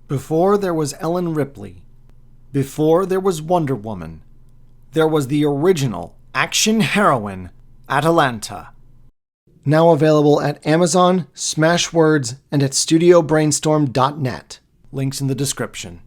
Before there was Ellen Ripley. Before there was Wonder Woman. There was the original action heroine, Atalanta. Now available at Amazon, Smashwords, and at studiobrainstorm.net. Links in the description.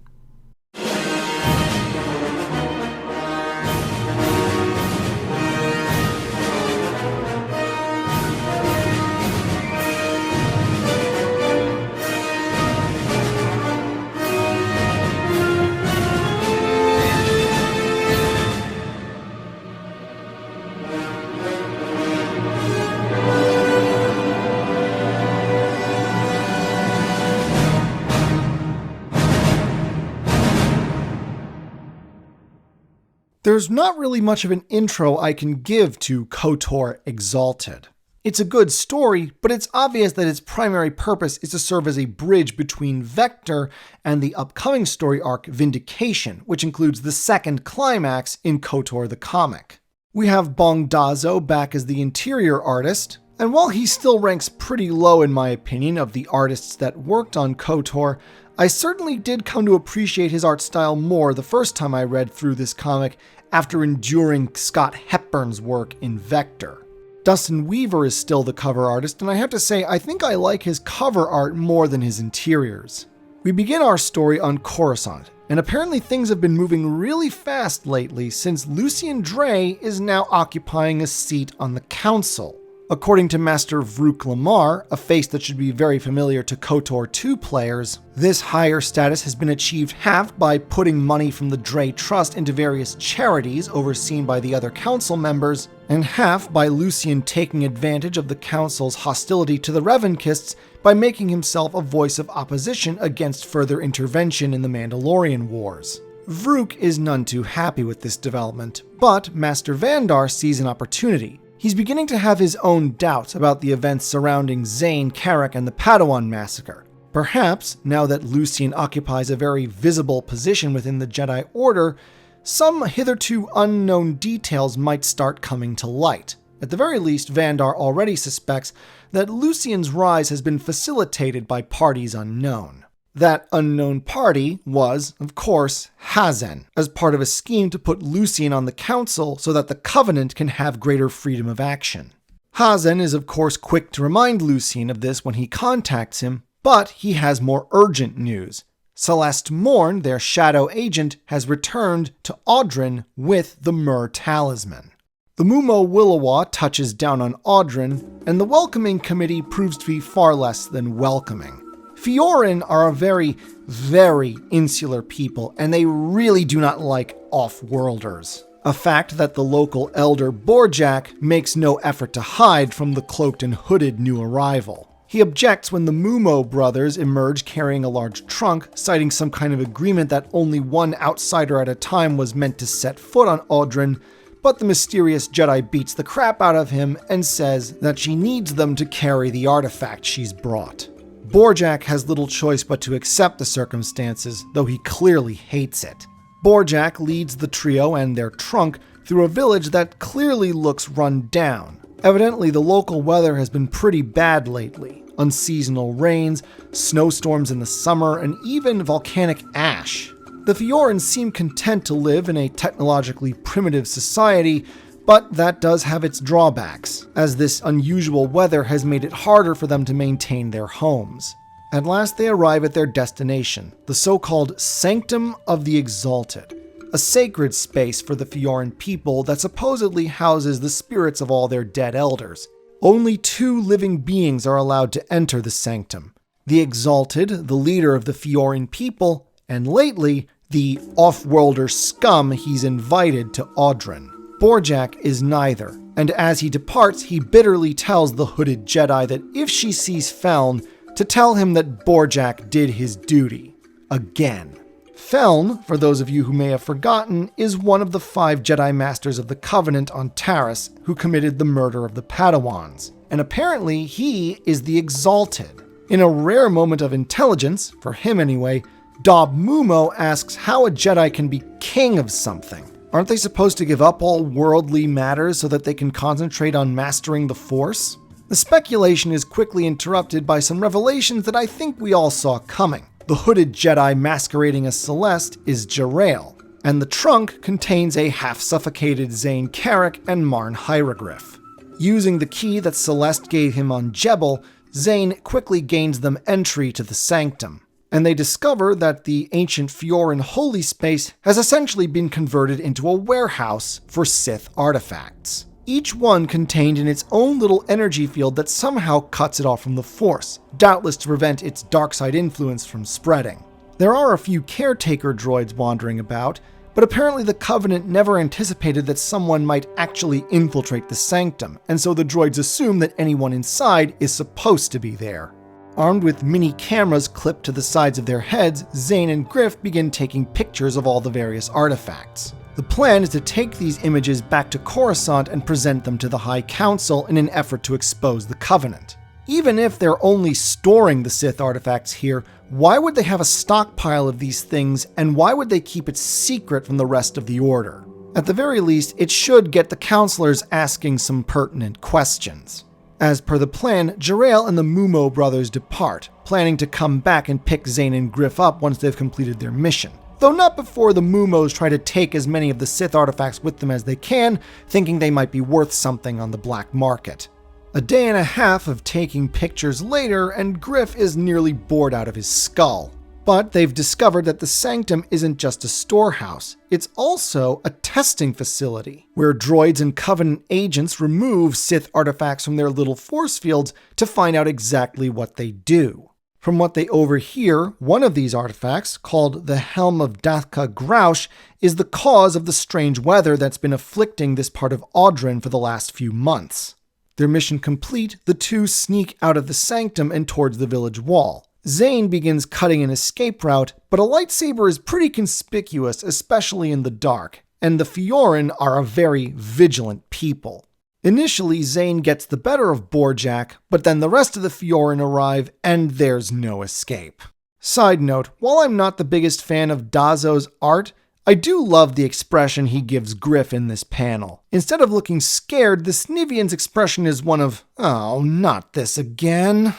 There's not really much of an intro I can give to KOTOR Exalted. It's a good story, but it's obvious that its primary purpose is to serve as a bridge between Vector and the upcoming story arc Vindication, which includes the second climax in KOTOR the comic. We have Bong Dazo back as the interior artist, and while he still ranks pretty low in my opinion of the artists that worked on KOTOR, I certainly did come to appreciate his art style more the first time I read through this comic after enduring Scott Hepburn's work in Vector. Dustin Weaver is still the cover artist, and I have to say I think I like his cover art more than his interiors. We begin our story on Coruscant, and apparently things have been moving really fast lately since Lucien Dray is now occupying a seat on the Council. According to Master Vrook Lamar, a face that should be very familiar to KOTOR 2 players, this higher status has been achieved half by putting money from the Dray Trust into various charities overseen by the other council members, and half by Lucien taking advantage of the council's hostility to the Revankists by making himself a voice of opposition against further intervention in the Mandalorian Wars. Vrook is none too happy with this development, but Master Vandar sees an opportunity. He's beginning to have his own doubts about the events surrounding Zane, Carrick, and the Padawan massacre. Perhaps, now that Lucien occupies a very visible position within the Jedi Order, some hitherto unknown details might start coming to light. At the very least, Vandar already suspects that Lucien's rise has been facilitated by parties unknown. That unknown party was, of course, Hazen, as part of a scheme to put Lucien on the council so that the Covenant can have greater freedom of action. Hazen is of course quick to remind Lucien of this when he contacts him, but he has more urgent news. Celeste Morn, their shadow agent, has returned to Audren with the Mur Talisman. The Mumo Willowa touches down on Audren, and the welcoming committee proves to be far less than welcoming. Fiorin are a very, very insular people, and they really do not like off-worlders. A fact that the local elder Borjak makes no effort to hide from the cloaked and hooded new arrival. He objects when the Mumo brothers emerge carrying a large trunk, citing some kind of agreement that only one outsider at a time was meant to set foot on Audren, but the mysterious Jedi beats the crap out of him and says that she needs them to carry the artifact she's brought. Borjak has little choice but to accept the circumstances, though he clearly hates it. Borjak leads the trio and their trunk through a village that clearly looks run down. Evidently, the local weather has been pretty bad lately. Unseasonal rains, snowstorms in the summer, and even volcanic ash. The Fiorans seem content to live in a technologically primitive society, but that does have its drawbacks, as this unusual weather has made it harder for them to maintain their homes. At last they arrive at their destination, the so-called Sanctum of the Exalted, a sacred space for the Fioran people that supposedly houses the spirits of all their dead elders. Only 2 living beings are allowed to enter the Sanctum: the Exalted, the leader of the Fioran people, and lately, the off-worlder scum he's invited to Audren. Borjak is neither, and as he departs, he bitterly tells the hooded Jedi that if she sees Feln, to tell him that Borjak did his duty. Again. Feln, for those of you who may have forgotten, is one of the 5 Jedi Masters of the Covenant on Taris who committed the murder of the Padawans, and apparently he is the Exalted. In a rare moment of intelligence, for him anyway, Dob Mumo asks how a Jedi can be king of something. Aren't they supposed to give up all worldly matters so that they can concentrate on mastering the Force? The speculation is quickly interrupted by some revelations that I think we all saw coming. The hooded Jedi masquerading as Celeste is Jerael, and the trunk contains a half-suffocated Zane Carrick and Marn Hieroglyph. Using the key that Celeste gave him on Jebel, Zane quickly gains them entry to the Sanctum, and they discover that the ancient Fioran holy space has essentially been converted into a warehouse for Sith artifacts, each one contained in its own little energy field that somehow cuts it off from the Force, doubtless to prevent its dark side influence from spreading. There are a few caretaker droids wandering about, but apparently the Covenant never anticipated that someone might actually infiltrate the Sanctum, and so the droids assume that anyone inside is supposed to be there. Armed with mini cameras clipped to the sides of their heads, Zane and Griff begin taking pictures of all the various artifacts. The plan is to take these images back to Coruscant and present them to the High Council in an effort to expose the Covenant. Even if they're only storing the Sith artifacts here, why would they have a stockpile of these things, and why would they keep it secret from the rest of the Order? At the very least, it should get the counselors asking some pertinent questions. As per the plan, Jerael and the Mumo brothers depart, planning to come back and pick Zane and Griff up once they've completed their mission. Though not before the Mumos try to take as many of the Sith artifacts with them as they can, thinking they might be worth something on the black market. A day and a half of taking pictures later, and Griff is nearly bored out of his skull. But they've discovered that the Sanctum isn't just a storehouse, it's also a testing facility, where droids and Covenant agents remove Sith artifacts from their little force fields to find out exactly what they do. From what they overhear, one of these artifacts, called the Helm of Dathka Grouch, is the cause of the strange weather that's been afflicting this part of Audren for the last few months. Their mission complete, the two sneak out of the Sanctum and towards the village wall. Zane begins cutting an escape route, but a lightsaber is pretty conspicuous, especially in the dark, and the Fioran are a very vigilant people. Initially, Zane gets the better of Borjak, but then the rest of the Fioran arrive, and there's no escape. Side note, while I'm not the biggest fan of Dazzo's art, I do love the expression he gives Griff in this panel. Instead of looking scared, the Snivian's expression is one of, "Oh, not this again."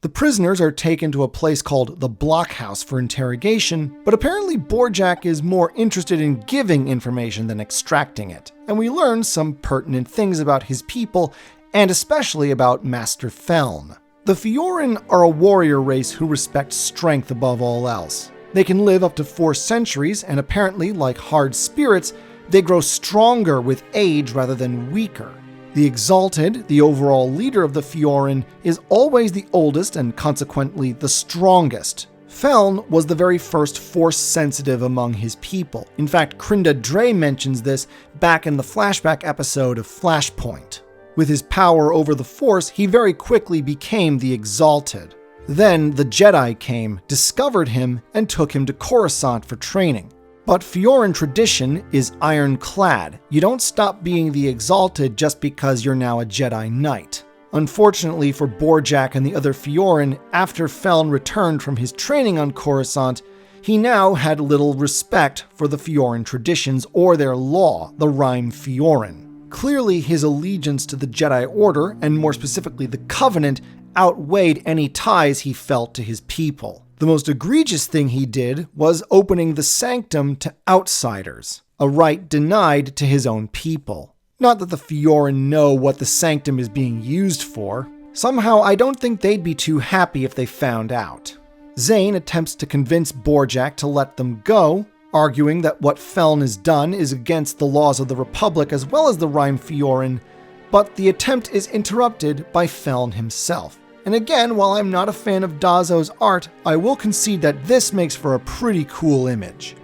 The prisoners are taken to a place called the Blockhouse for interrogation, but apparently Borjak is more interested in giving information than extracting it, and we learn some pertinent things about his people, and especially about Master Feln. The Fioran are a warrior race who respect strength above all else. They can live up to 4 centuries, and apparently, like hard spirits, they grow stronger with age rather than weaker. The Exalted, the overall leader of the Fioran, is always the oldest and consequently the strongest. Feln was the very first Force-sensitive among his people. In fact, Crinda Dre mentions this back in the flashback episode of Flashpoint. With his power over the Force, he very quickly became the Exalted. Then the Jedi came, discovered him, and took him to Coruscant for training. But Fioran tradition is ironclad. You don't stop being the Exalted just because you're now a Jedi Knight. Unfortunately for Borjak and the other Fioran, after Feln returned from his training on Coruscant, he now had little respect for the Fioran traditions or their law, the Rime Fioran. Clearly his allegiance to the Jedi Order, and more specifically the Covenant, outweighed any ties he felt to his people. The most egregious thing he did was opening the Sanctum to outsiders, a right denied to his own people. Not that the Fioran know what the Sanctum is being used for. Somehow, I don't think they'd be too happy if they found out. Zane attempts to convince Borjak to let them go, arguing that what Feln has done is against the laws of the Republic as well as the Rime Fioran, but the attempt is interrupted by Feln himself. And again, while I'm not a fan of Dazzo's art, I will concede that this makes for a pretty cool image.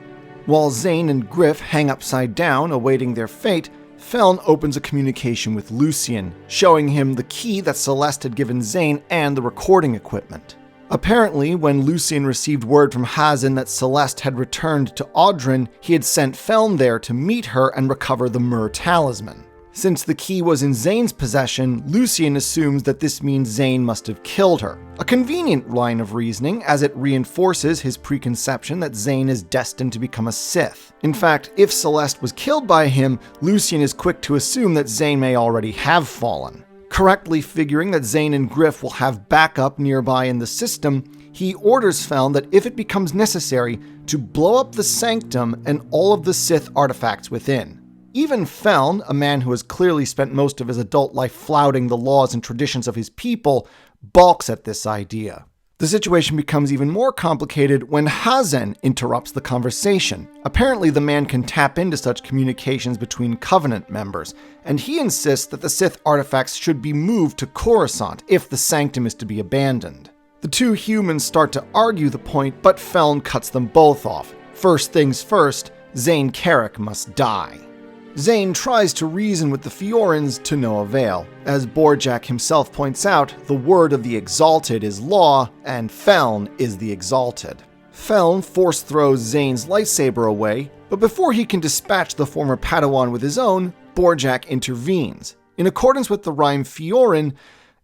While Zane and Griff hang upside down, awaiting their fate, Feln opens a communication with Lucien, showing him the key that Celeste had given Zane and the recording equipment. Apparently, when Lucien received word from Hazin that Celeste had returned to Audren, he had sent Feln there to meet her and recover the Mur talisman. Since the key was in Zane's possession, Lucien assumes that this means Zane must have killed her. A convenient line of reasoning, as it reinforces his preconception that Zane is destined to become a Sith. In fact, if Celeste was killed by him, Lucien is quick to assume that Zane may already have fallen. Correctly figuring that Zane and Griff will have backup nearby in the system, he orders Feln that if it becomes necessary, to blow up the sanctum and all of the Sith artifacts within. Even Feln, a man who has clearly spent most of his adult life flouting the laws and traditions of his people, balks at this idea. The situation becomes even more complicated when Hazen interrupts the conversation. Apparently, the man can tap into such communications between Covenant members, and he insists that the Sith artifacts should be moved to Coruscant if the sanctum is to be abandoned. The two humans start to argue the point, but Feln cuts them both off. First things first, Zane Carrick must die. Zane tries to reason with the Fiorans to no avail. As Borjak himself points out, the word of the Exalted is law, and Feln is the Exalted. Feln force throws Zane's lightsaber away, but before he can dispatch the former Padawan with his own, Borjak intervenes. In accordance with the rhyme Fioran,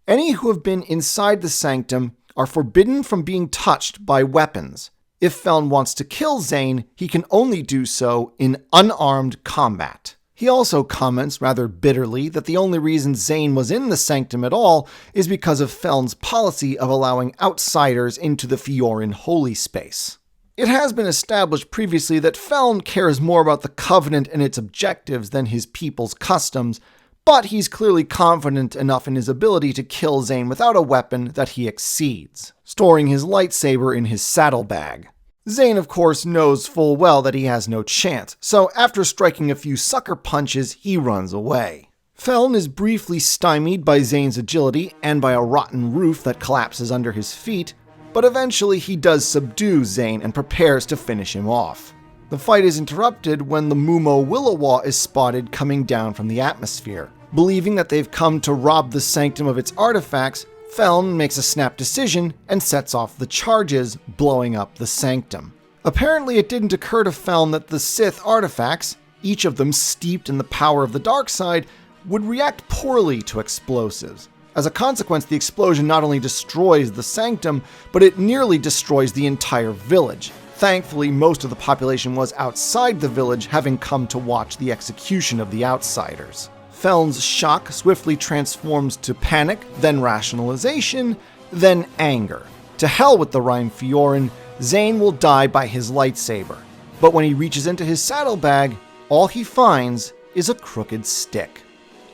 any who have been inside the sanctum are forbidden from being touched by weapons. If Feln wants to kill Zane, he can only do so in unarmed combat. He also comments rather bitterly that the only reason Zane was in the sanctum at all is because of Feln's policy of allowing outsiders into the Fioran holy space. It has been established previously that Feln cares more about the Covenant and its objectives than his people's customs, but he's clearly confident enough in his ability to kill Zane without a weapon that he exceeds, storing his lightsaber in his saddlebag. Zane, of course, knows full well that he has no chance, so after striking a few sucker punches, he runs away. Feln is briefly stymied by Zane's agility and by a rotten roof that collapses under his feet, but eventually he does subdue Zane and prepares to finish him off. The fight is interrupted when the Mumo Willowaw is spotted coming down from the atmosphere. Believing that they've come to rob the sanctum of its artifacts, Feln makes a snap decision and sets off the charges, blowing up the sanctum. Apparently it didn't occur to Feln that the Sith artifacts, each of them steeped in the power of the dark side, would react poorly to explosives. As a consequence, the explosion not only destroys the sanctum, but it nearly destroys the entire village. Thankfully, most of the population was outside the village, having come to watch the execution of the outsiders. Feln's shock swiftly transforms to panic, then rationalization, then anger. To hell with the rhyme Fioran, Zane will die by his lightsaber. But when he reaches into his saddlebag, all he finds is a crooked stick.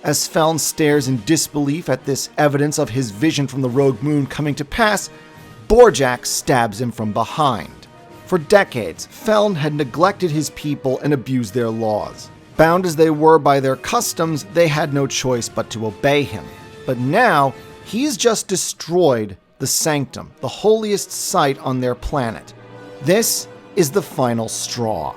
As Feln stares in disbelief at this evidence of his vision from the Rogue Moon coming to pass, Borjak stabs him from behind. For decades, Feln had neglected his people and abused their laws. Bound as they were by their customs, they had no choice but to obey him. But now, he's just destroyed the sanctum, the holiest site on their planet. This is the final straw.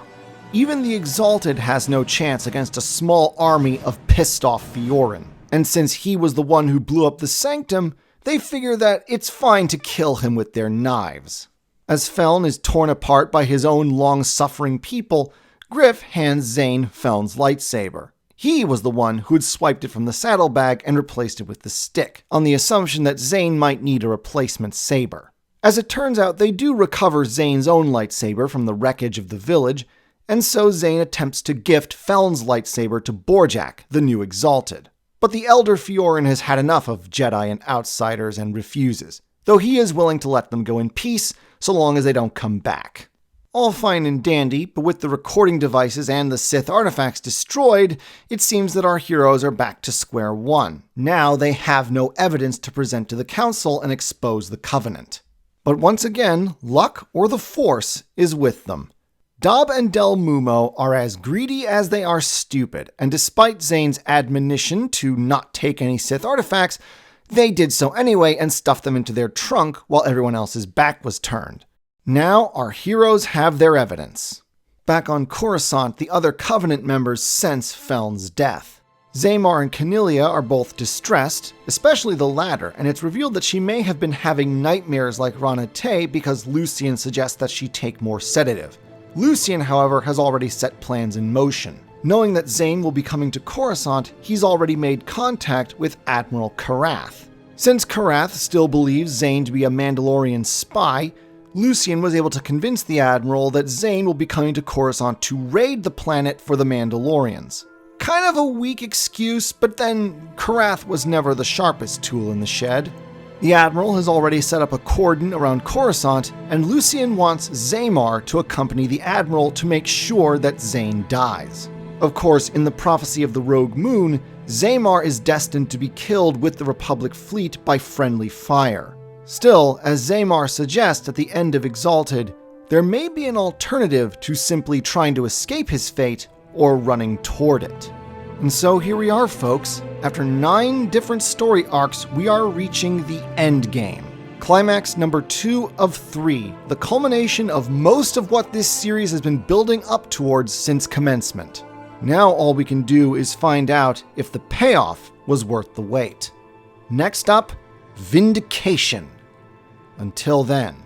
Even the Exalted has no chance against a small army of pissed-off Fioran. And since he was the one who blew up the sanctum, they figure that it's fine to kill him with their knives. As Feln is torn apart by his own long-suffering people, Griff hands Zane Feln's lightsaber. He was the one who had swiped it from the saddlebag and replaced it with the stick, on the assumption that Zane might need a replacement saber. As it turns out, they do recover Zane's own lightsaber from the wreckage of the village, and so Zane attempts to gift Feln's lightsaber to Borjak, the new Exalted. But the Elder Fioran has had enough of Jedi and outsiders and refuses, though he is willing to let them go in peace so long as they don't come back. All fine and dandy, but with the recording devices and the Sith artifacts destroyed, it seems that our heroes are back to square one. Now they have no evidence to present to the Council and expose the Covenant. But once again, luck or the Force is with them. Dob and Del Mumo are as greedy as they are stupid, and despite Zane's admonition to not take any Sith artifacts, they did so anyway and stuffed them into their trunk while everyone else's back was turned. Now our heroes have their evidence. Back on Coruscant, the other Covenant members sense Feln's death. Zaymar and Canilia are both distressed, especially the latter, and it's revealed that she may have been having nightmares like Rana Tay because Lucian suggests that she take more sedative. Lucian, however, has already set plans in motion. Knowing that Zane will be coming to Coruscant, he's already made contact with Admiral Karath. Since Karath still believes Zane to be a Mandalorian spy, Lucian was able to convince the Admiral that Zane will be coming to Coruscant to raid the planet for the Mandalorians. Kind of a weak excuse, but then Karath was never the sharpest tool in the shed. The Admiral has already set up a cordon around Coruscant, and Lucian wants Zaymar to accompany the Admiral to make sure that Zane dies. Of course, in the prophecy of the Rogue Moon, Zaymar is destined to be killed with the Republic fleet by friendly fire. Still, as Zaymar suggests at the end of Exalted, there may be an alternative to simply trying to escape his fate or running toward it. And so here we are, folks. After 9 different story arcs, we are reaching the end game. Climax number 2 of 3, the culmination of most of what this series has been building up towards since commencement. Now all we can do is find out if the payoff was worth the wait. Next up, Vindication. Until then.